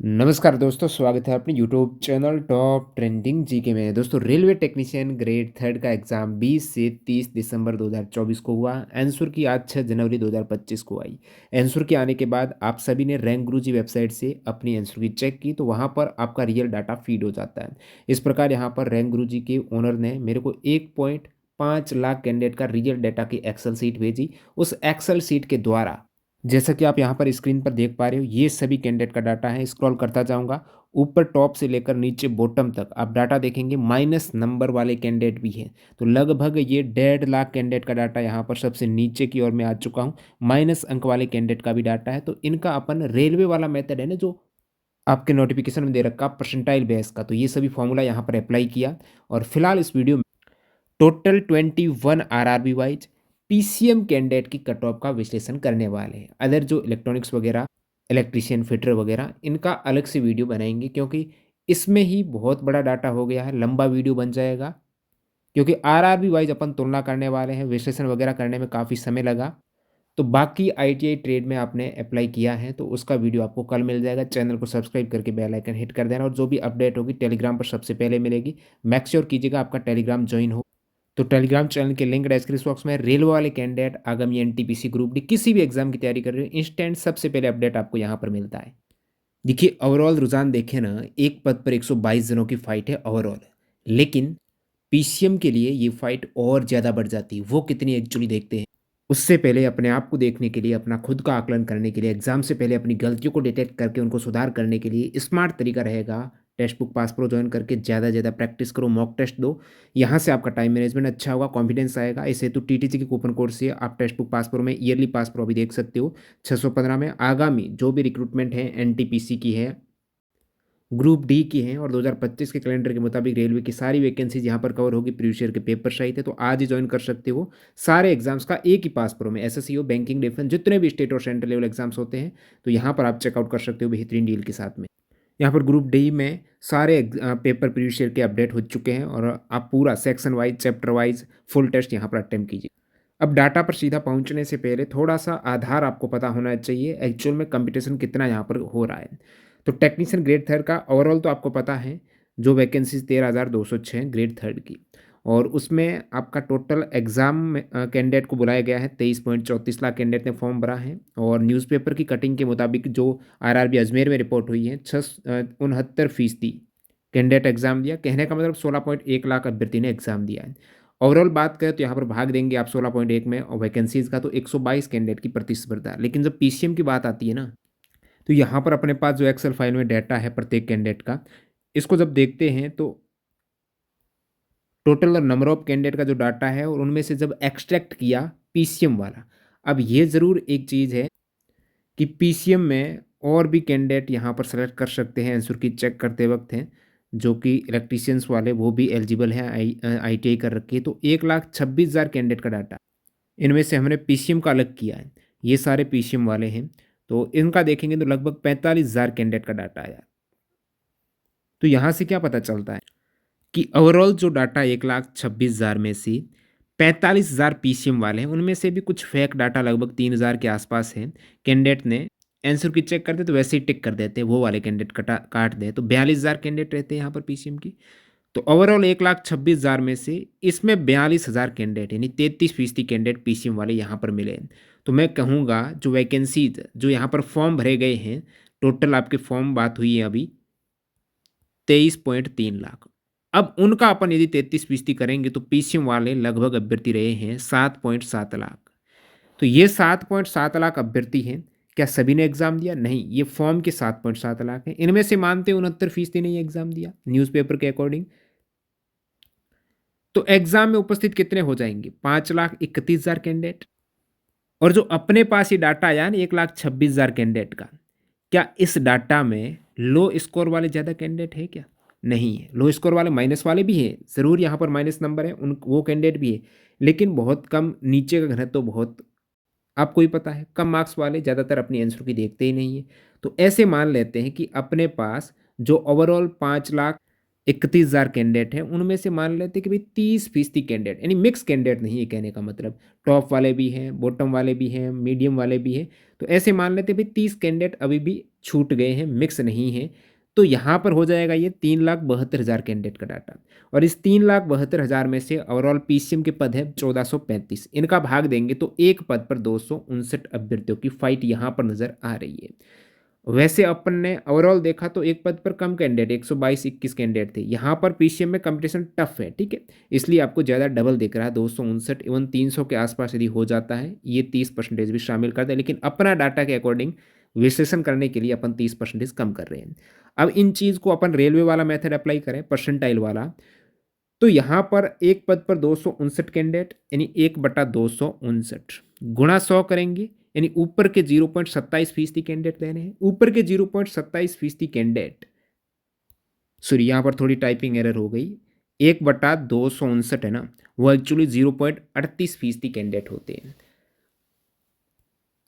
नमस्कार दोस्तों, स्वागत है अपने YouTube channel top trending GK में। दोस्तों, रेलवे टेक्नीशियन ग्रेड थर्ड का एग्ज़ाम 20 से 30 दिसंबर 2024 को हुआ। आंसर की आज 6 जनवरी 2025 को आई। आंसर के आने के बाद आप सभी ने रैंक गुरुजी वेबसाइट से अपनी आंसर की चेक की, तो वहाँ पर आपका रियल डाटा फीड हो जाता है। इस प्रकार यहाँ पर रैंक गुरुजी के ओनर ने मेरे को 1.5 लाख कैंडिडेट का रियल डाटा की एक्सेल शीट भेजी। उस एक्सेल शीट के द्वारा, जैसा कि आप यहाँ पर स्क्रीन पर देख पा रहे हो, ये सभी कैंडिडेट का डाटा है। स्क्रॉल करता जाऊँगा, ऊपर टॉप से लेकर नीचे बॉटम तक आप डाटा देखेंगे, माइनस नंबर वाले कैंडिडेट भी हैं। तो लगभग ये 1.5 लाख कैंडिडेट का डाटा यहाँ पर सबसे नीचे की ओर मैं आ चुका हूँ। माइनस अंक वाले कैंडिडेट का भी डाटा है। तो इनका अपन रेलवे वाला मेथड है ना, जो आपके नोटिफिकेशन में दे रखा परसेंटाइल बेस का, तो ये सभी फॉर्मूला यहाँ पर अप्लाई किया। और फिलहाल इस वीडियो में total 21 RRB wise PCM candidate की कट ऑफ का विश्लेषण करने वाले हैं। अदर जो इलेक्ट्रॉनिक्स वगैरह, इलेक्ट्रीशियन, फिटर वगैरह, इनका अलग से वीडियो बनाएंगे, क्योंकि इसमें ही बहुत बड़ा डाटा हो गया है, लंबा वीडियो बन जाएगा। क्योंकि आरआरबी वाइज अपन तुलना करने वाले हैं, विश्लेषण वगैरह करने में काफ़ी समय लगा। तो बाकी आईटीआई ट्रेड में आपने अप्लाई किया है तो उसका वीडियो आपको कल मिल जाएगा। चैनल को सब्सक्राइब करके बेल आइकन हिट कर देना, और जो भी अपडेट होगी टेलीग्राम पर सबसे पहले मिलेगी। मेक श्योर कीजिएगा आपका टेलीग्राम ज्वाइन हो। तो टेलीग्राम चैनल के लिंक डिस्क्रिप्शन बॉक्स में। रेलवे वाले कैंडिडेट आगामी एनटीपीसी ग्रुप डी किसी भी एग्जाम की तैयारी कर रहे हो, इंस्टेंट सबसे पहले अपडेट आपको यहाँ पर मिलता है। देखिए, ओवरऑल रुझान देखें ना, एक पद पर 122 जनों की फाइट है ओवरऑल। लेकिन पीसीएम के लिए ये फाइट और ज़्यादा बढ़ जाती है। वो कितनी एक्चुअली देखते हैं। उससे पहले अपने आप को देखने के लिए, अपना खुद का आकलन करने के लिए, एग्ज़ाम से पहले अपनी गलतियों को डिटेक्ट करके उनको सुधार करने के लिए स्मार्ट तरीका रहेगा। Text book pass pro join करके ज़्यादा से ज़्यादा प्रैक्टिस करो, मॉक टेस्ट दो। यहाँ से आपका टाइम मैनेजमेंट अच्छा होगा, कॉन्फिडेंस आएगा। इस हेतु टीटीसी के कूपन कोड से आप टेक्स्ट बुक पास प्रो में ईयरली पास प्रो भी देख सकते हो। 615 में आगामी जो भी रिक्रूटमेंट है, एनटीपीसी की है, ग्रुप डी की हैं, और 2025 के कैलेंडर के मुताबिक रेलवे की सारी वैकेंसीज यहाँ पर कवर होगी। प्रीवियस ईयर के पेपर सहित है, तो आज ही ज्वाइन कर सकते हो। सारे एग्जाम्स का एक ही पास प्रो में, एसएससी, बैंकिंग, डिफेंस, जितने भी स्टेट और सेंट्रल लेवल एग्जाम्स होते हैं, तो यहाँ पर आप चेकआउट कर सकते हो बेहतरीन डील के साथ में। यहाँ पर ग्रुप डी में सारे पेपर प्रीवियस ईयर के अपडेट हो चुके हैं, और आप पूरा section wise, chapter wise full test यहाँ पर अटेम्प्ट कीजिए। अब डाटा पर सीधा पहुँचने से पहले थोड़ा सा आधार आपको पता होना चाहिए, एक्चुअल में कंपटीशन कितना यहाँ पर हो रहा है। तो टेक्नीशियन ग्रेड थर्ड का ओवरऑल तो आपको पता है, जो वैकेंसीज 13,206 ग्रेड थर्ड की, और उसमें आपका टोटल एग्ज़ाम में कैंडिडेट को बुलाया गया है। 23.34 लाख कैंडिडेट ने फॉर्म भरा है। और न्यूज़पेपर की कटिंग के मुताबिक जो आरआरबी अजमेर में रिपोर्ट हुई है, 69% कैंडिडेट एग्ज़ाम दिया। कहने का मतलब 16.1 लाख अभ्यर्थी ने एग्ज़ाम दिया है। ओवरऑल बात करें तो यहाँ पर भाग देंगे आप 16.1 में, और वैकेंसीज़ का तो 122 कैंडिडेट की प्रतिस्पर्धा। लेकिन जब पीसीएम की बात आती है ना, तो यहाँ पर अपने पास जो एक्सेल फाइल में डाटा है प्रत्येक कैंडिडेट का, इसको जब देखते हैं तो टोटल नंबर ऑफ कैंडिडेट का जो डाटा है, और उनमें से जब एक्सट्रैक्ट किया पीसीएम वाला। अब ये ज़रूर एक चीज़ है कि पीसीएम में और भी कैंडिडेट यहाँ पर सेलेक्ट कर सकते हैं, आंसर की चेक करते वक्त हैं, जो कि इलेक्ट्रीशियंस वाले वो भी एलिजिबल हैं, आईटीआई कर रखी है। तो 1,26,000 कैंडिडेट का डाटा, इनमें से हमने पीसीएम का अलग किया है। ये सारे पीसीएम वाले हैं, तो इनका देखेंगे तो लगभग 45,000 कैंडिडेट का डाटा आया। तो यहाँ से क्या पता चलता है कि ओवरऑल जो डाटा 1,26,000 में से 45,000 पीसीएम वाले हैं, उनमें से भी कुछ फेक डाटा लगभग 3,000 के आसपास है। कैंडिडेट ने आंसर की चेक करते तो वैसे ही टिक कर देते हैं, वो वाले कैंडिडेट काट दें, तो 42,000 कैंडिडेट रहते हैं यहाँ पर पीसीएम की। तो ओवरऑल 1,26,000 में से इसमें 42,000 कैंडिडेट, यानी 33% कैंडिडेट पीसीएम वाले यहाँ पर मिले हैं। तो मैं कहूँगा जो वैकेंसीज, जो यहाँ पर फॉर्म भरे गए हैं, टोटल आपके फॉर्म बात हुई है अभी 23.3 लाख। अब उनका अपन यदि 33% करेंगे तो पीसीएम वाले लगभग अभ्यर्थी रहे हैं 7.7 लाख। तो ये 7.7 लाख अभ्यर्थी हैं। क्या सभी ने एग्जाम दिया? नहीं, ये फॉर्म के 7.7 लाख हैं। इनमें से मानते 69% ने ये एग्जाम दिया न्यूज़पेपर के अकॉर्डिंग। तो एग्जाम में उपस्थित कितने हो जाएंगे? 5,31,000 कैंडिडेट। और जो अपने पास ये डाटा आया ना 1,26,000 कैंडिडेट का, क्या इस डाटा में लो स्कोर वाले ज़्यादा कैंडिडेट है क्या? नहीं है। लो स्कोर वाले, माइनस वाले भी हैं, ज़रूर यहाँ पर माइनस नंबर है, उन वो कैंडिडेट भी है, लेकिन बहुत कम। नीचे का घनत्व तो बहुत, आपको ही पता है, कम मार्क्स वाले ज़्यादातर अपनी आंसर की देखते ही नहीं है। तो ऐसे मान लेते हैं कि अपने पास जो ओवरऑल 5 लाख 31,000 कैंडिडेट हैं, उनमें से मान लेते हैं कि भाई 30% कैंडिडेट, यानी मिक्स कैंडिडेट नहीं है कहने का मतलब, टॉप वाले भी हैं, बॉटम वाले भी हैं, मीडियम वाले भी हैं। तो ऐसे मान लेते हैं भाई 30 कैंडिडेट अभी भी छूट गए हैं, मिक्स नहीं है। तो यहाँ पर हो जाएगा ये 3,72,000 कैंडिडेट का डाटा। और इस 3,72,000 में से ओवरऑल पीसीएम के पद है 1435, इनका भाग देंगे तो एक पद पर 259 अभ्यर्थियों की फाइट यहाँ पर नजर आ रही है। वैसे अपन ने ओवरऑल देखा तो एक पद पर कम कैंडिडेट 122-21 कैंडिडेट थे, यहाँ पर पीसीएम में कंपटीशन टफ है, ठीक है, इसलिए आपको ज़्यादा डबल दिख रहा है 259, इवन 300 के आसपास यदि हो जाता है ये 30% भी शामिल कर दे, लेकिन अपना डाटा के अकॉर्डिंग विश्लेषण करने के लिए अपन 30% कम कर रहे हैं। अब इन चीज़ को अपन रेलवे वाला मेथड अप्लाई करें, परसेंटाइल वाला, तो यहाँ पर एक पद पर 259 कैंडिडेट यानी 1/259 गुणा 100 करेंगे, यानी ऊपर के 0.27% कैंडिडेट ले रहे हैं, ऊपर के 0.27% कैंडिडेट, सॉरी यहाँ पर थोड़ी टाइपिंग एरर हो गई, 1/259 है ना, वो एक्चुअली 0.38% कैंडिडेट होते हैं।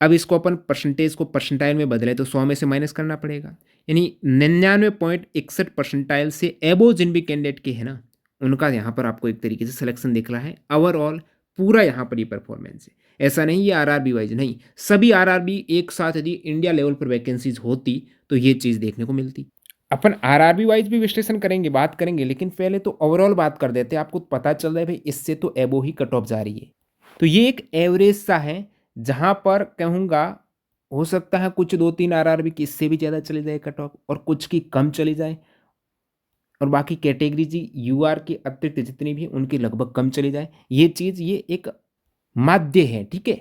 अब इसको अपन परसेंटेज को परसेंटाइल में बदले तो 100 में से माइनस करना पड़ेगा, यानी 99.61 परसेंटाइल से एबो जिन भी कैंडिडेट के हैं ना, उनका यहाँ पर आपको एक तरीके से सिलेक्शन दिख रहा है। ओवरऑल पूरा यहाँ पर ये परफॉर्मेंस है, ऐसा नहीं ये आरआरबी वाइज नहीं, सभी आरआरबी एक साथ यदि इंडिया लेवल पर वैकेंसीज होती तो ये चीज़ देखने को मिलती। अपन आरआरबी वाइज भी विश्लेषण करेंगे, बात करेंगे, लेकिन पहले तो ओवरऑल बात कर देते हैं, आपको पता चल रहा है भाई इससे तो एबो ही कट ऑफ जा रही है। तो ये एक एवरेज सा है, जहाँ पर कहूँगा हो सकता है कुछ 2-3 आरआरबी की इससे भी ज़्यादा चली जाए कट ऑफ, और कुछ की कम चली जाए, और बाकी कैटेगरी जी यूआर के अतिरिक्त जितनी भी उनकी लगभग कम चली जाए। ये चीज़ ये एक माध्य है, ठीक है।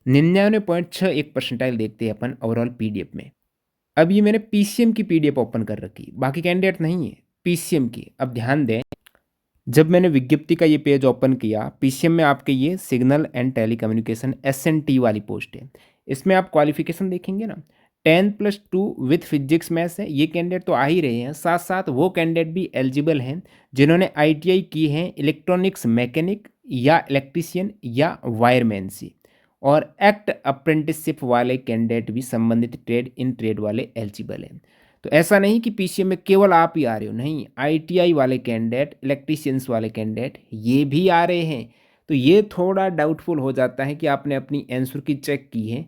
99.61 परसेंटाइल देखते हैं अपन ओवरऑल पीडीएफ में। अब ये मैंने पीसीएम की पीडीएफ ओपन कर रखी, बाकी कैंडिडेट नहीं है, पीसीएम की। अब ध्यान दें, जब मैंने विज्ञप्ति का ये पेज ओपन किया, पीसीएम में आपके ये सिग्नल एंड टेलीकम्युनिकेशन एसएनटी वाली पोस्ट है, इसमें आप क्वालिफिकेशन देखेंगे ना, 10+2 विथ फिजिक्स मैथ्स है, ये कैंडिडेट तो आ ही रहे हैं, साथ साथ वो कैंडिडेट भी एलिजिबल हैं जिन्होंने आईटीआई की है इलेक्ट्रॉनिक्स मैकेनिक या इलेक्ट्रीशियन या वायरमैन से, और एक्ट अप्रेंटिसशिप वाले कैंडिडेट भी संबंधित ट्रेड इन ट्रेड वाले एलिजिबल हैं। तो ऐसा नहीं कि पीसीएम में केवल आप ही आ रहे हो, नहीं, आईटीआई वाले कैंडिडेट, इलेक्ट्रीशियंस वाले कैंडिडेट ये भी आ रहे हैं। तो ये थोड़ा डाउटफुल हो जाता है कि आपने अपनी आंसर की चेक की है।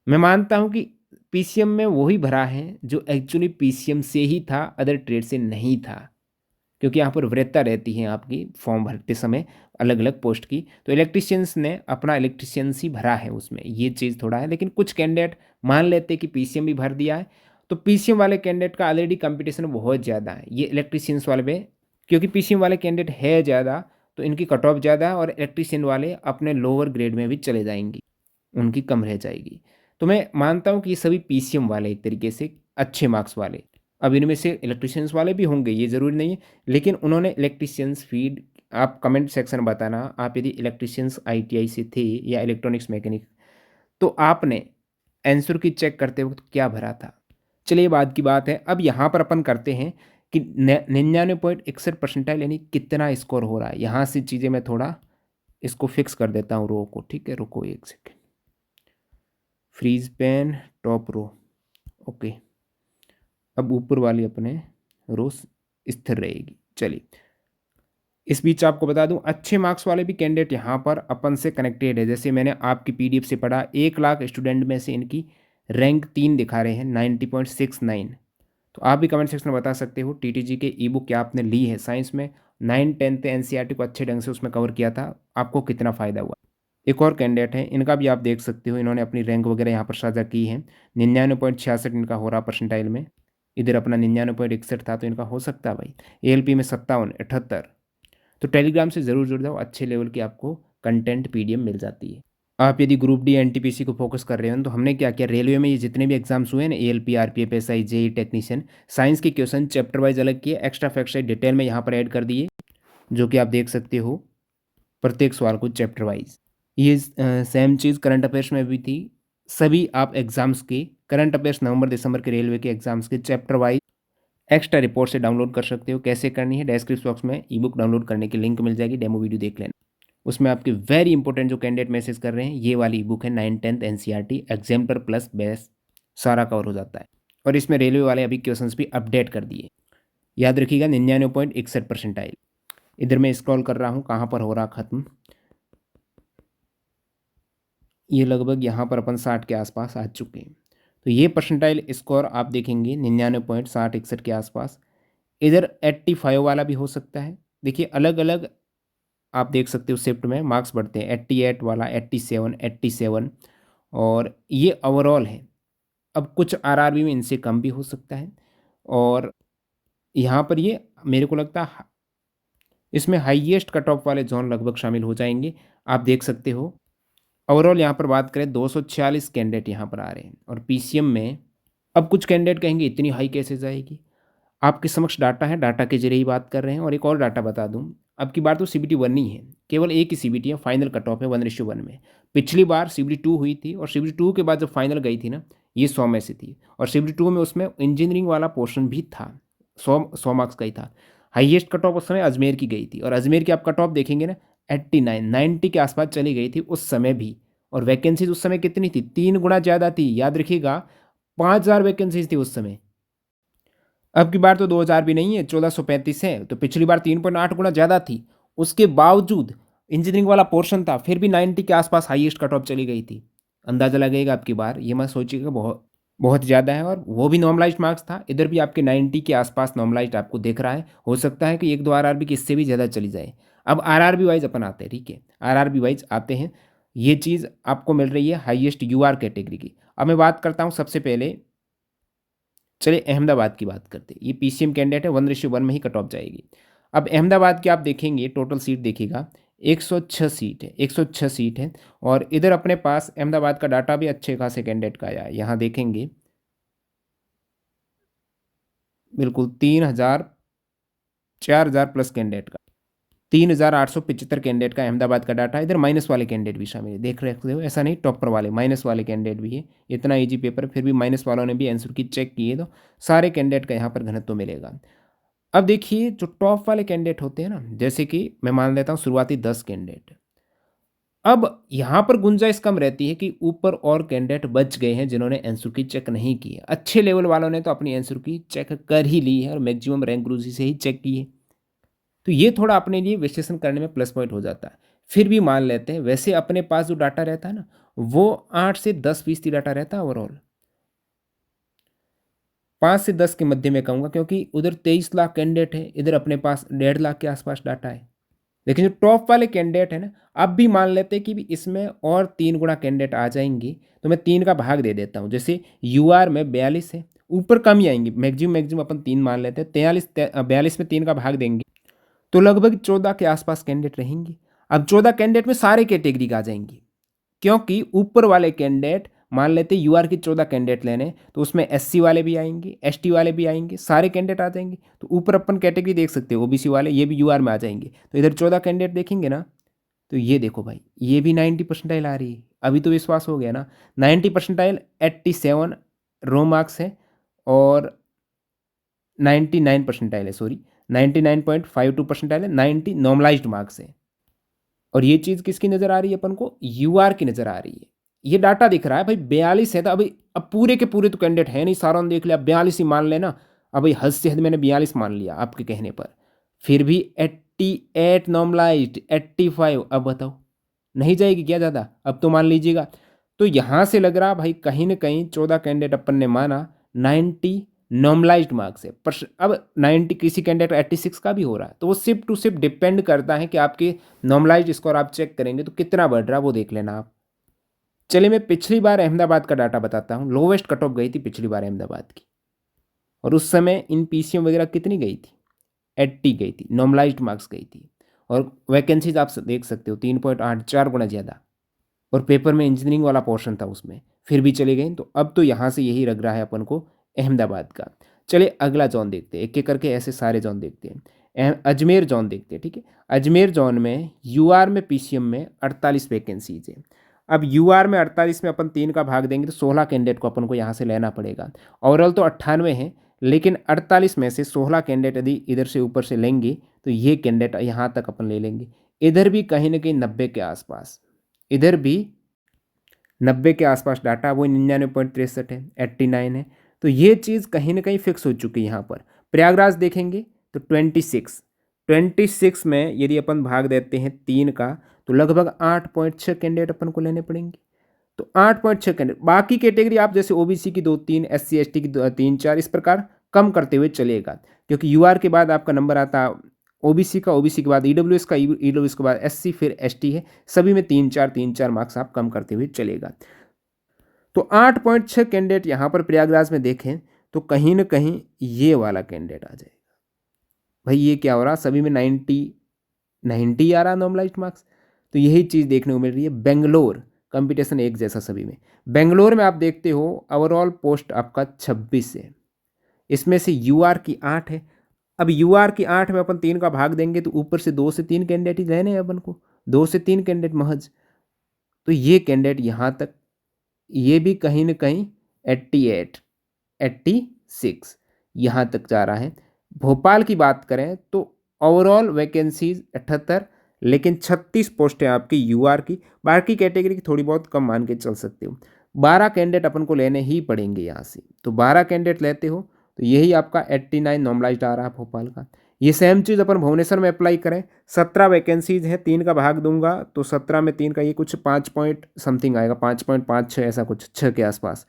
मैं मानता हूँ कि पीसीएम में वही भरा है जो एक्चुअली पीसीएम से ही था, अदर ट्रेड से नहीं था, क्योंकि यहाँ पर वरीयता रहती है आपकी फॉर्म भरते समय अलग अलग पोस्ट की। तो इलेक्ट्रीशियंस ने अपना इलेक्ट्रीशियंस ही भरा है उसमें, ये चीज़ थोड़ा है, लेकिन कुछ कैंडिडेट मान लेते कि पीसीएम भी भर दिया है, तो पीसीएम वाले कैंडिडेट का ऑलरेडी कंपटीशन बहुत ज़्यादा है ये इलेक्ट्रीशियंस वाले में, क्योंकि पीसीएम वाले कैंडिडेट है ज़्यादा तो इनकी कट ऑफ ज़्यादा है, और इलेक्ट्रीशियन वाले अपने लोअर ग्रेड में भी चले जाएंगी, उनकी कम रह जाएगी। तो मैं मानता हूँ कि ये सभी पीसीएम वाले एक तरीके से अच्छे मार्क्स वाले। अब इनमें से इलेक्ट्रीशियंस वाले भी होंगे, ये ज़रूरी नहीं है, लेकिन उन्होंने इलेक्ट्रीशियंस फीड, आप कमेंट सेक्शन बताना, आप यदि इलेक्ट्रीशियंस आईटीआई से थे या इलेक्ट्रॉनिक्स मैकेनिक, तो आपने आंसर की चेक करते वक्त क्या भरा था। चलिए बाद की बात है, अब यहाँ पर अपन करते हैं कि 99.61 परसेंटाइल यानी कितना स्कोर हो रहा है, यहाँ से चीज़ें मैं थोड़ा इसको फिक्स कर देता हूँ रो को, ठीक है, रुको एक second, freeze pane top row, okay. अब ऊपर वाली अपने रो स्थिर रहेगी। चलिए, इस बीच आपको बता दूं अच्छे मार्क्स वाले भी कैंडिडेट यहाँ पर अपन से कनेक्टेड है, जैसे मैंने आपकी पीडीएफ से पढ़ा 1,00,000 स्टूडेंट में से इनकी रैंक 3 दिखा रहे हैं 90.69। तो आप भी कमेंट सेक्शन में बता सकते हो टीटीजी के ई बुक क्या आपने ली है साइंस में, 9th-10th एनसीईआरटी को अच्छे ढंग से उसमें कवर किया था, आपको कितना फ़ायदा हुआ। एक और कैंडिडेट है, इनका भी आप देख सकते हो, इन्होंने अपनी रैंक वगैरह यहाँ पर साझा की है, 99.66 इनका हो रहा परसेंटाइल में, इधर अपना 99.61 था, तो इनका हो सकता है भाई एएलपी में 57, 78। तो टेलीग्राम से ज़रूर जुड़ जाओ, अच्छे लेवल की आपको कंटेंट पीडीएफ मिल जाती है। आप यदि ग्रुप डी एनटीपीसी को फोकस कर रहे हो तो हमने क्या किया, रेलवे में ये जितने भी एग्जाम्स हुए ना, ALP, RPF, SI, JE technician, science के क्वेश्चन चैप्टर वाइज अलग किए, एक्स्ट्रा फैक्ट्स डिटेल में यहाँ पर ऐड कर दिए, जो कि आप देख सकते हो प्रत्येक सवाल को चैप्टर वाइज। ये सेम चीज़ करंट अफेयर्स में भी थी, सभी आप एग्जाम्स के करंट अफेयर्स नवंबर दिसंबर के रेलवे के एग्जाम्स के चैप्टर वाइज एक्स्ट्रा रिपोर्ट से डाउनलोड कर सकते हो। कैसे करनी है, डिस्क्रिप्शन बॉक्स में ई बुक डाउनलोड करने की लिंक मिल जाएगी, डेमो वीडियो देख लेना। उसमें आपके वेरी इंपॉर्टेंट जो कैंडिडेट मैसेज कर रहे हैं, ये वाली ई बुक है 9th-10th NCERT exemplar plus base, सारा कवर हो जाता है। और इसमें रेलवे वाले अभी क्वेश्चंस भी अपडेट कर दिए। याद रखिएगा 99.61 परसेंटाइल। इधर मैं स्क्रॉल कर रहा हूँ, कहाँ पर हो रहा ख़त्म, ये लगभग यहाँ पर अपन 60 के आसपास आ चुके हैं। तो ये परसेंटाइल स्कोर आप देखेंगे 99.6061 के आसपास। इधर 85 वाला भी हो सकता है। देखिए अलग अलग आप देख सकते हो शिफ्ट में मार्क्स बढ़ते हैं, 88 वाला, 87, 87, और ये ओवरऑल है। अब कुछ आरआरबी में इनसे कम भी हो सकता है, और यहाँ पर ये मेरे को लगता है इसमें हाईएस्ट कट ऑफ वाले जोन लगभग शामिल हो जाएंगे। आप देख सकते हो ओवरऑल यहाँ पर बात करें 246 कैंडिडेट यहाँ पर आ रहे हैं, और पीसीएम में अब कुछ कैंडिडेट कहेंगे इतनी हाई कैसे जाएगी। आपके समक्ष डाटा है, डाटा के जरिए ही बात कर रहे हैं। और एक और डाटा बता दूं, अब की बार तो सीबीटी 1 ही है, केवल एक ही सीबीटी है, फाइनल कट ऑफ है 1:1 में। पिछली बार सीबीटी 2 हुई थी, और सीबीटी 2 के बाद जब फाइनल गई थी ना, ये 100 में से थी, और सीबीटी 2 में उसमें इंजीनियरिंग वाला पोर्शन भी था, 100 मार्क्स का ही था। हाईएस्ट कट ऑफ उस समय अजमेर की गई थी, और अजमेर की आप कट ऑफ देखेंगे ना 89 90 के आसपास चली गई थी उस समय भी। और वैकेंसीज उस समय कितनी थी, 3 गुना ज़्यादा थी, याद रखिएगा 5000 वैकेंसीज थी उस समय। अब की बार तो 2000 भी नहीं है, 1435 है, तो पिछली बार 3.8 गुना ज़्यादा थी। उसके बावजूद इंजीनियरिंग वाला पोर्शन था, फिर भी 90 के आसपास हाईएस्ट कट ऑफ चली गई थी। अंदाज़ा लगेगा अब की बार, ये मत सोचिएगा बहुत बहुत ज़्यादा है, और वो भी नॉर्मलाइज्ड मार्क्स था। इधर भी आपके 90 के आसपास नॉर्मलाइज्ड आपको दिख रहा है। हो सकता है कि एक दो आरआरबी की इससे भी ज़्यादा चली जाए। अब आरआरबी वाइज अपन आते हैं, ठीक है, आरआरबी वाइज आते हैं। ये चीज़ आपको मिल रही है हाईएस्ट यूआर कैटेगरी की। अब मैं बात करता हूँ सबसे पहले, चलिए अहमदाबाद की बात करते हैं। ये पीसीएम कैंडिडेट है, 1:1 में ही कट ऑफ जाएगी। अब अहमदाबाद की आप देखेंगे टोटल सीट देखिएगा 106 सीट है, 106 सीट है। और इधर अपने पास अहमदाबाद का डाटा भी अच्छे खासे कैंडिडेट का आया है। यहाँ देखेंगे बिल्कुल 3000 4000 प्लस कैंडिडेट का, 3875 कैंडिडेट का अहमदाबाद का डाटा। इधर माइनस वाले कैंडिडेट भी शामिल है, देख रहे हो, ऐसा नहीं टॉपर वाले, माइनस वाले कैंडिडेट भी है। इतना इजी पेपर है, फिर भी माइनस वालों ने भी आंसर की चेक किए, तो सारे कैंडिडेट का यहाँ पर घनत्व मिलेगा। अब देखिए जो टॉप वाले कैंडिडेट होते हैं ना, जैसे कि मैं मान लेता हूँ शुरुआती 10 कैंडिडेट, अब यहाँ पर गुंजाइश कम रहती है कि ऊपर और कैंडिडेट बच गए हैं जिन्होंने आंसर की चेक नहीं की है। अच्छे लेवल वालों ने तो अपनी आंसर की चेक कर ही ली है, और मैक्सिमम रैंक गुरुजी से ही चेक की है। तो ये थोड़ा अपने लिए विश्लेषण करने में प्लस पॉइंट हो जाता है। फिर भी मान लेते हैं, वैसे अपने पास जो डाटा रहता है ना, वो 8 से 10% डाटा रहता है ओवरऑल, 5 से 10 के मध्य में कहूँगा, क्योंकि उधर 23 लाख कैंडिडेट है, इधर अपने पास 1.5 लाख के आसपास डाटा है। लेकिन जो टॉप वाले कैंडिडेट है ना, अब भी मान लेते हैं कि भी इसमें और 3 गुना कैंडिडेट आ जाएंगे, तो मैं 3 का भाग दे देता हूँ। जैसे यूआर में 42 है, ऊपर कम ही आएंगे, मैक्सिमम मैक्सिमम अपन 3 मान लेते हैं, 42 में 3 का भाग देंगे तो लगभग 14 के आसपास कैंडिडेट रहेंगे। अब 14 कैंडिडेट में सारे कैटेगरी का आ जाएंगे, क्योंकि ऊपर वाले कैंडिडेट मान लेते यूआर की 14 कैंडिडेट लेने, तो उसमें एससी वाले भी आएंगे, एसटी वाले भी आएंगे, सारे कैंडिडेट आ जाएंगे। तो ऊपर अपन कैटेगरी देख सकते हो, ओबीसी वाले, ये भी यूआर में आ जाएंगे। तो इधर 14 कैंडिडेट देखेंगे ना, तो ये देखो भाई, ये भी 90% आ रही है। अभी तो विश्वास हो गया ना, 90%, 87 रो मार्क्स है, और 99% है, सॉरी 99.52% है, 90 नॉर्मलाइज्ड मार्क्स है। और ये चीज़ किसकी नज़र आ रही है अपन को, यूआर की नज़र आ रही है। ये डाटा दिख रहा है भाई, 42 है, तो अभी अब पूरे के पूरे तो कैंडिडेट है नहीं, सारा देख लिया, 42 ही मान लेना। अब भाई हद से हद मैंने 42 मान लिया आपके कहने पर, फिर भी 88 नॉर्मलाइज्ड, 85, अब बताओ नहीं जाएगी क्या ज़्यादा, अब तो मान लीजिएगा। तो यहाँ से लग रहा भाई कहीं ना कहीं 14 कैंडिडेट अपन ने माना, 90 नॉर्मलाइज्ड मार्क्स है, पर अब 90 किसी कैंडिडेट 86 का भी हो रहा है, तो वो सिर्फ टू सिर्फ डिपेंड करता है कि आपके नॉर्मलाइज्ड स्कोर आप चेक करेंगे तो कितना बढ़ रहा है, वो देख लेना आप। चलिए मैं पिछली बार अहमदाबाद का डाटा बताता हूँ। लोवेस्ट कट ऑफ गई थी पिछली बार अहमदाबाद की, और उस समय इन पीसीएम वगैरह कितनी गई थी, 80 गई थी, नॉर्मलाइज्ड मार्क्स गई थी। और वैकेंसीज आप देख सकते हो 3.8, 4 गुना ज़्यादा, और पेपर में इंजीनियरिंग वाला पोर्शन था उसमें, फिर भी चले गए। तो अब तो यहाँ से यही लग रहा है अपन को अहमदाबाद का। चलिए अगला जोन देखते हैं, एक एक करके ऐसे सारे जोन देखते हैं। अजमेर जोन देखते हैं, ठीक है। अजमेर जोन में यूआर में पीसीएम में 48 वैकेंसीज है। अब यूआर में 48 में अपन 3 का भाग देंगे तो 16 कैंडिडेट को अपन को यहाँ से लेना पड़ेगा। ओवरऑल तो 98 है, लेकिन 48 में से 16 कैंडिडेट यदि इधर से ऊपर से लेंगे तो ये कैंडिडेट यहाँ तक अपन ले लेंगे। इधर भी कहीं ना कहीं 90 के आसपास, इधर भी 90 के आसपास डाटा, वो 99.63 है, 89 है। तो ये चीज़ कहीं ना कहीं फिक्स हो चुकी है यहाँ पर। प्रयागराज देखेंगे तो 26 में यदि अपन भाग देते हैं 3 का तो लगभग 8.6 कैंडिडेट अपन को लेने पड़ेंगे। तो 8.6 कैंडिडेट, बाकी कैटेगरी आप जैसे ओबीसी की 2-3, SC ST की 3-4 इस प्रकार कम करते हुए चलेगा, क्योंकि यूआर के बाद आपका नंबर आता है ओबीसी का, ओबीसी के बाद ईडब्ल्यूएस का, ईडब्ल्यूएस के बाद SC, फिर ST है, सभी में 3-4 मार्क्स आप कम करते हुए चलेगा। तो 8.6 कैंडिडेट यहाँ पर प्रयागराज में देखें तो कहीं ना कहीं ये वाला कैंडिडेट आ जाएगा। भाई ये क्या हो रहा, सभी में 90 आ रहा नॉर्मलाइज्ड मार्क्स। तो यही चीज़ देखने को मिल रही है बेंगलोर, कंपटीशन एक जैसा सभी में। बेंगलोर में आप देखते हो ओवरऑल पोस्ट आपका 26 है, इसमें से यूआर की 8 है। अब यूआर की 8 में अपन 3 का भाग देंगे तो ऊपर से 2 से 3 कैंडिडेट ही रहने हैं अपन को, 2 से 3 कैंडिडेट महज। तो ये कैंडिडेट यहाँ तक, ये भी कहीं ना कहीं 88, 86 यहाँ तक जा रहा है। भोपाल की बात करें तो ओवरऑल वैकेंसीज 78, लेकिन 36 पोस्ट है आपकी यूआर की, बाकी कैटेगरी की थोड़ी बहुत कम मान के चल सकते हो। 12 कैंडिडेट अपन को लेने ही पड़ेंगे यहाँ से, तो 12 कैंडिडेट लेते हो तो यही आपका 89 नॉर्मलाइज्ड आ रहा है भोपाल का। ये सेम चीज़ अपन भुवनेश्वर में अप्लाई करें, 17 वैकेंसीज है, 3 का भाग दूंगा तो 17 में 3 का ये कुछ 5 पॉइंट समथिंग आएगा, 5.56 ऐसा कुछ, 6 के आसपास।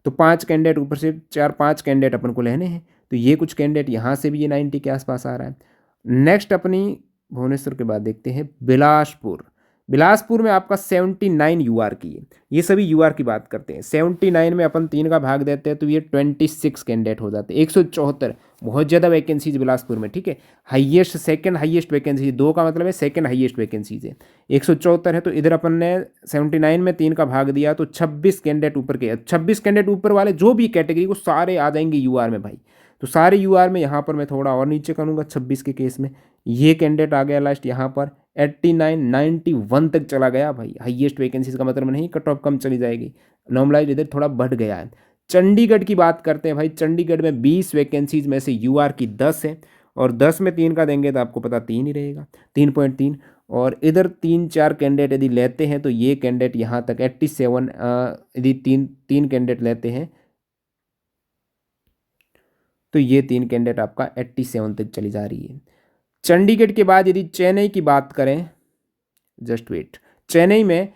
तो 5 कैंडिडेट ऊपर से 4-5 कैंडिडेट अपन को लेने हैं, तो ये कुछ कैंडिडेट यहाँ से भी ये 90 के आसपास आ रहा है। नेक्स्ट अपनी भुवनेश्वर के बाद देखते हैं बिलासपुर। बिलासपुर में आपका 79 यूआर की है, ये सभी यूआर की बात करते हैं। 79 में अपन 3 का भाग देते हैं तो ये 26 कैंडिडेट हो जाते हैं, 174, बहुत ज़्यादा वैकेंसीज बिलासपुर में, ठीक है। हाईएस्ट, सेकंड हाईएस्ट वैकेंसी, 2 का मतलब है सेकंड हाईएस्ट वैकेंसीज है, 174 है। तो इधर अपन ने 79 में 3 का भाग दिया तो 26 कैंडिडेट ऊपर के, 26 कैंडिडेट ऊपर वाले जो भी कैटेगरी को सारे आ जाएंगे यूआर में भाई। तो सारे यूआर में यहाँ पर मैं थोड़ा और नीचे करूँगा 26 के केस में, ये कैंडिडेट आ गया लास्ट यहाँ पर 89, 91 तक चला गया भाई। हाईएस्ट वैकेंसीज का मतलब नहीं कट ऑफ कम चली जाएगी, नॉर्मलाइज इधर थोड़ा बढ़ गया है। चंडीगढ़ की बात करते हैं भाई, चंडीगढ़ में 20 वैकेंसीज में से यूआर की 10 है, और 10 में 3 का देंगे तो आपको पता 3 ही रहेगा, 3.3। और इधर 3-4 कैंडिडेट यदि लेते हैं तो ये कैंडिडेट यहाँ तक 87, यदि तीन कैंडिडेट लेते हैं तो ये 3 कैंडिडेट आपका 87 तक चली जा रही है। चंडीगढ़ के बाद यदि चेन्नई की बात करें, जस्ट वेट, चेन्नई में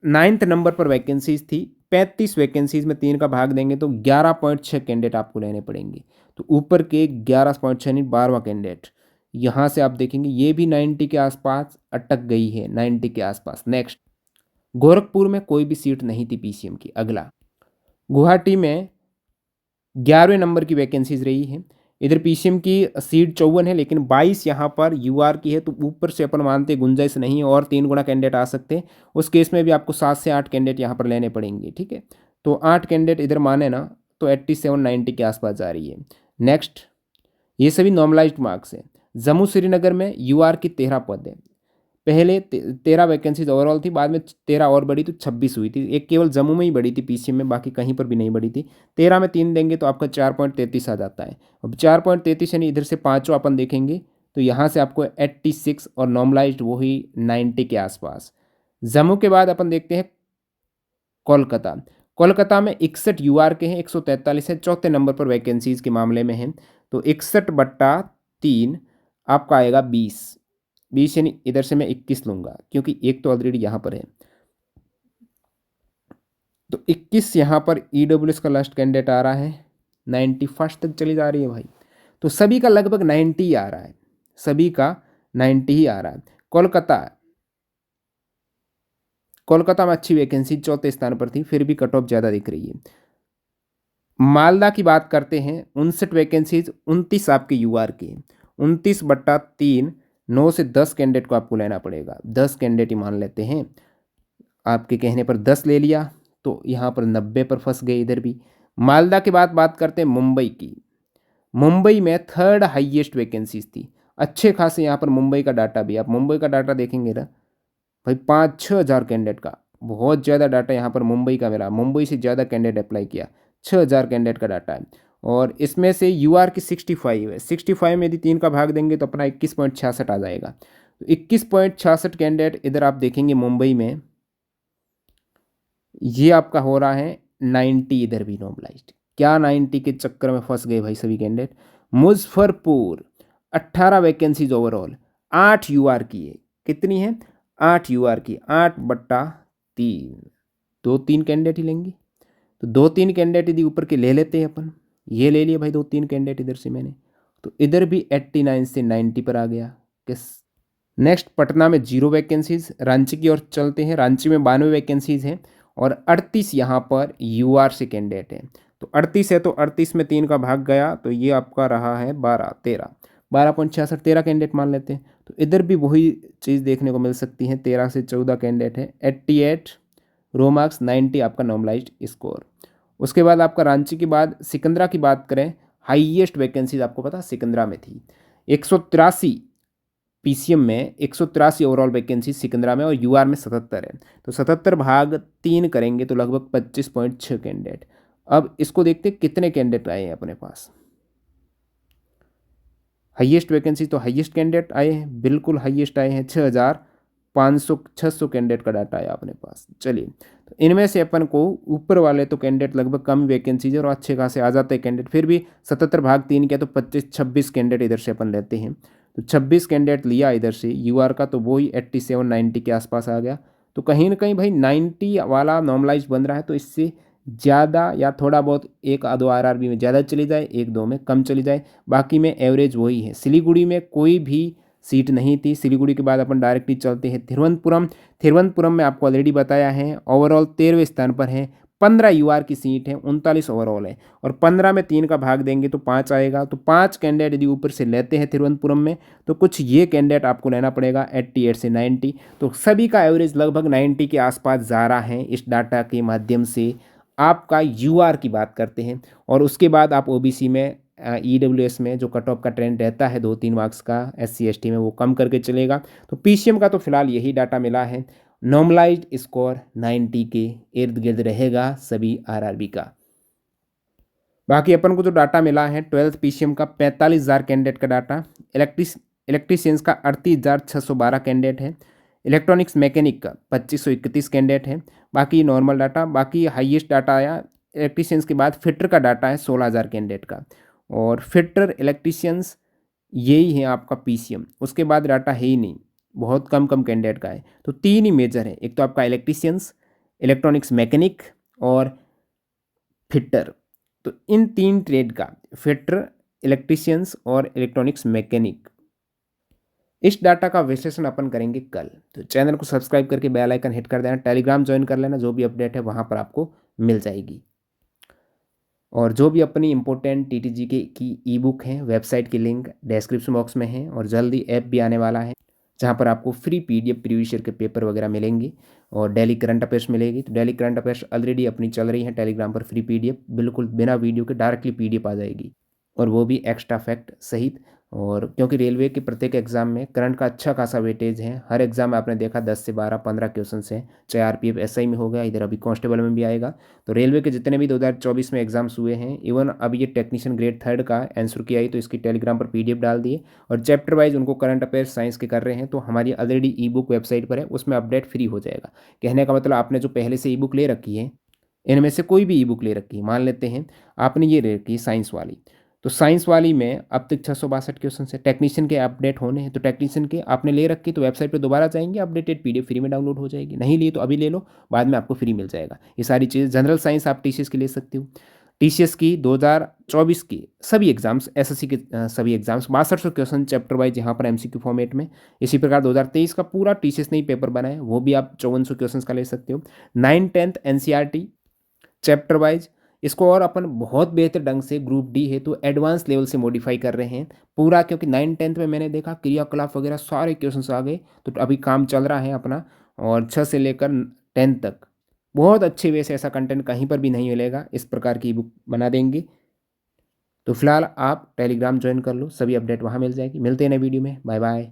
9th नंबर पर वैकेंसीज थी, 35 वैकेंसीज में 3 का भाग देंगे तो 11.6 कैंडिडेट आपको लेने पड़ेंगे। तो ऊपर के 11.6 नहीं 12वां कैंडिडेट यहाँ से आप देखेंगे, ये भी 90 के आसपास अटक गई है, 90 के आसपास। नेक्स्ट, गोरखपुर में कोई भी सीट नहीं थी पीसीएम की। अगला, गुवाहाटी में 11वें नंबर की वैकेंसीज रही है, इधर पीसीएम की सीट 54 है, लेकिन 22 यहाँ पर यूआर की है, तो ऊपर से अपन मानते गुंजाइश नहीं है और 3 गुना कैंडिडेट आ सकते हैं। उस केस में भी आपको 7 से 8 कैंडिडेट यहाँ पर लेने पड़ेंगे, ठीक है। तो 8 कैंडिडेट इधर माने ना तो 87-90 के आसपास जा रही है। नेक्स्ट, ये सभी नॉर्मलाइज्ड मार्क्स है। जम्मू श्रीनगर में यूआर की 13 पद है, पहले 13 वैकेंसीज ओवरऑल थी, बाद में 13 और बढ़ी तो 26 हुई थी। एक केवल जम्मू में ही बढ़ी थी पीसीएम में, बाकी कहीं पर भी नहीं बढ़ी थी। 13 में 3 देंगे तो आपका 4.33 आ जाता है। अब 4.33 यानी इधर से पाँचों अपन देखेंगे तो यहाँ से आपको 86 और नॉर्मलाइज्ड वही 90 के आसपास। जम्मू के बाद अपन देखते हैं कोलकाता। कोलकाता में 61 यूआर के हैं, 143 है, चौथे नंबर पर वैकेंसीज के मामले में है। तो 61/3 आपका आएगा 20 यानी इधर से मैं 21 लूंगा, क्योंकि एक तो ऑलरेडी यहाँ पर है। तो 21 यहाँ पर ईडब्ल्यूएस का लास्ट कैंडिडेट आ रहा है, 91 तक चली जा रही है भाई। तो सभी का लगभग 90 आ रहा है, सभी का 90 ही आ रहा है। कोलकाता में अच्छी वैकेंसी 4थे स्थान पर थी, फिर भी कट ऑफ ज़्यादा दिख रही है। मालदा की बात करते हैं, 59 वैकेंसीज, 29 आपके यूआर की, 29/3, 9 से 10 कैंडिडेट को आपको लेना पड़ेगा। 10 कैंडिडेट ही मान लेते हैं, आपके कहने पर 10 ले लिया तो यहाँ पर 90 पर फंस गए इधर भी। मालदा के बाद बात करते हैं मुंबई की। मुंबई में 3rd हाईएस्ट वैकेंसीज थी, अच्छे खासे यहाँ पर मुंबई का डाटा भी, आप मुंबई का डाटा देखेंगे ना भाई, 5-6 हज़ार कैंडिडेट का, बहुत ज़्यादा डाटा यहाँ पर मुंबई का मिला। मुंबई से ज़्यादा कैंडिडेट अप्लाई किया, 6,000 कैंडिडेट का डाटा है। और इसमें से यूआर की 65 है, 65 में यदि 3 का भाग देंगे तो अपना 21.66 आ जाएगा। तो 21.66 कैंडिडेट इधर आप देखेंगे मुंबई में, ये आपका हो रहा है 90, इधर भी नॉर्मलाइज्ड। क्या 90 के चक्कर में फंस गए भाई सभी candidate. Muzaffarpur 18 vacancies overall, 8 UR की है। कितनी है? 8 यूआर की, 8/3। 2-3 कैंडिडेट ही लेंगे, तो 2-3 कैंडिडेट यदि ऊपर के ले लेते हैं अपन, ये ले लिए भाई 2-3 कैंडिडेट इधर से मैंने, तो इधर भी 89 से 90 पर आ गया। किस नेक्स्ट पटना में 0 वैकेंसीज, रांची की ओर चलते हैं। रांची में 92 वैकेंसीज हैं और 38 यहाँ पर यूआर से कैंडिडेट हैं। तो 38 है तो 38 में 3 का भाग गया, तो ये आपका रहा है 12, 13, 12.66, 13 कैंडिडेट मान लेते हैं। तो इधर भी वही चीज़ देखने को मिल सकती है, 13 से 14 कैंडिडेट है। 88 रो मार्क्स, 90 आपका नॉर्मलाइज्ड स्कोर। उसके बाद आपका रांची के बाद सिकंदरा की बात करें, हाईएस्ट वैकेंसीज आपको पता सिकंदरा में थी 183, पीसीएम में 183 ओवरऑल वैकेंसी सिकंदरा में, और यूआर में 77 है। तो 77 भाग 3 करेंगे तो लगभग 25.6 कैंडिडेट। अब इसको देखते कितने कैंडिडेट आए हैं अपने पास। हाईएस्ट वैकेंसी तो हाईएस्ट कैंडिडेट आए हैं, बिल्कुल हाईएस्ट आए हैं, 6,600 कैंडिडेट का डाटा आया अपने पास। चलिए, तो इनमें से अपन को ऊपर वाले तो कैंडिडेट लगभग कम वैकेंसीज और अच्छे खासे आ जाते हैं कैंडिडेट, फिर भी 77 भाग 3 किया तो 26 कैंडिडेट इधर से अपन लेते हैं। तो 26 कैंडिडेट लिया इधर से यूआर का, तो वो ही 87-90 के आसपास आ गया। तो कहीं ना कहीं भाई 90 वाला नॉर्मलाइज बन रहा है, तो इससे ज़्यादा या थोड़ा बहुत 1-2 आरआरबी में ज़्यादा चली जाए, 1-2 में कम चली जाए, बाकी में एवरेज वही है। सिलीगुड़ी में कोई भी सीट नहीं थी। सिलीगुड़ी के बाद अपन डायरेक्टली चलते हैं तिरुवनंतपुरम। तिरुवनंतपुरम में आपको ऑलरेडी बताया है, ओवरऑल 13वें स्थान पर है, 15 यूआर की सीट है, 39 ओवरऑल है, और 15 में 3 का भाग देंगे तो 5 आएगा। तो 5 कैंडिडेट यदि ऊपर से लेते हैं तिरुवनंतपुरम में, तो कुछ ये कैंडिडेट आपको लेना पड़ेगा 88 से 90। तो सभी का एवरेज लगभग 90 के आसपास जा रहा है। इस डाटा के माध्यम से आपका यूआर की बात करते हैं, और उसके बाद आप ओबीसी में, ईडब्ल्यूएस में जो कट ऑफ का ट्रेंड रहता है 2-3 मार्क्स का, एससी एसटी में वो कम करके चलेगा। तो पीसीएम का तो फिलहाल यही डाटा मिला है, नॉर्मलाइज्ड स्कोर 90 के इर्द गिर्द रहेगा सभी आरआरबी का। बाकी अपन को जो डाटा मिला है 12th पीसीएम का 45,000 कैंडिडेट का डाटा, इलेक्ट्रीशियंस का 38,612 कैंडिडेट है, इलेक्ट्रॉनिक्स मैकेनिक का 2531 कैंडिडेट है। बाकी नॉर्मल डाटा, बाकी हाईएस्ट डाटा आया इलेक्ट्रीशियंस के बाद फिटर का डाटा है 16,000 कैंडिडेट का, और फिटर इलेक्ट्रीशियंस यही है आपका पीसीएम। उसके बाद डाटा है ही नहीं, बहुत कम कम कैंडिडेट का है। तो 3 ही मेजर है, एक तो आपका इलेक्ट्रीशियंस, इलेक्ट्रॉनिक्स मैकेनिक और फिटर। तो इन 3 ट्रेड का, फिटर, इलेक्ट्रीशियंस और इलेक्ट्रॉनिक्स मैकेनिक, इस डाटा का विश्लेषण अपन करेंगे कल। तो चैनल को सब्सक्राइब करके बेल आइकन हिट कर देना, टेलीग्राम ज्वाइन कर लेना, जो भी अपडेट है वहाँ पर आपको मिल जाएगी। और जो भी अपनी इंपॉर्टेंट टीटीजी की ई बुक है, वेबसाइट की लिंक डिस्क्रिप्शन बॉक्स में है, और जल्दी ऐप भी आने वाला है जहाँ पर आपको फ्री पीडीएफ प्रीवियस ईयर के पेपर वगैरह मिलेंगे, और डेली करंट अफेयर्स मिलेगी। तो डेली करंट अफेयर्स ऑलरेडी अपनी चल रही है टेलीग्राम पर, फ्री पीडीएफ बिल्कुल बिना वीडियो के डायरेक्टली पीडीएफ आ जाएगी, और वो भी एक्स्ट्रा फैक्ट सहित। और क्योंकि रेलवे के प्रत्येक एग्जाम में करंट का अच्छा खासा वेटेज है, हर एग्जाम में आपने देखा 10 से 12, 15 क्वेश्चन हैं, चाहे आरपीएफ एसआई में हो गया, इधर अभी कांस्टेबल में भी आएगा। तो रेलवे के जितने भी 2024 में एग्जाम्स हुए हैं, इवन अभी ये टेक्नीशियन ग्रेड 3 का आंसर की आई, तो इसकी टेलीग्राम पर पीडीएफ डाल दिए, और चैप्टर वाइज उनको करंट अफेयर्स साइंस के कर रहे हैं, तो हमारी ऑलरेडी ई बुक वेबसाइट पर है, उसमें अपडेट फ्री हो जाएगा। कहने का मतलब, आपने जो पहले से ई बुक ले रखी है, इनमें से कोई भी ई बुक ले रखी है, मान लेते हैं आपने ये ले रखी है साइंस वाली, तो साइंस वाली में अब तक 662 क्वेश्चन है, टेक्नीशियन के अपडेट होने हैं, तो टेक्नीशियन के आपने ले रखी तो वेबसाइट पे दोबारा जाएंगे, अपडेटेड पीडीएफ फ्री में डाउनलोड हो जाएगी। नहीं लिए तो अभी ले लो, बाद में आपको फ्री मिल जाएगा। ये सारी चीज़, जनरल साइंस आप टीसीएस की ले सकते हो, टीसीएस की 2024 की सभी एग्जाम्स, एसएससी के सभी एग्जाम्स 6200 क्वेश्चन चैप्टर वाइज यहाँ पर एमसीक्यू फॉर्मेट में। इसी प्रकार 2023 का पूरा टीसीएस ने ही पेपर बनाया, वो भी आप 5400 क्वेश्चन का ले सकते हो। 9th-10th एनसीईआरटी चैप्टर वाइज, इसको और अपन बहुत बेहतर ढंग से, ग्रुप डी है तो एडवांस लेवल से मॉडिफाई कर रहे हैं पूरा, क्योंकि 9th-10th में मैंने देखा क्रियाकलाप वगैरह सारे क्वेश्चंस आ गए, तो अभी काम चल रहा है अपना, और 6 से लेकर 10 तक बहुत अच्छे वे से, ऐसा कंटेंट कहीं पर भी नहीं मिलेगा, इस प्रकार की बुक बना देंगे। तो फिलहाल आप टेलीग्राम ज्वाइन कर लो, सभी अपडेट वहाँ मिल जाएगी। मिलते हैं नए वीडियो में, बाय बाय।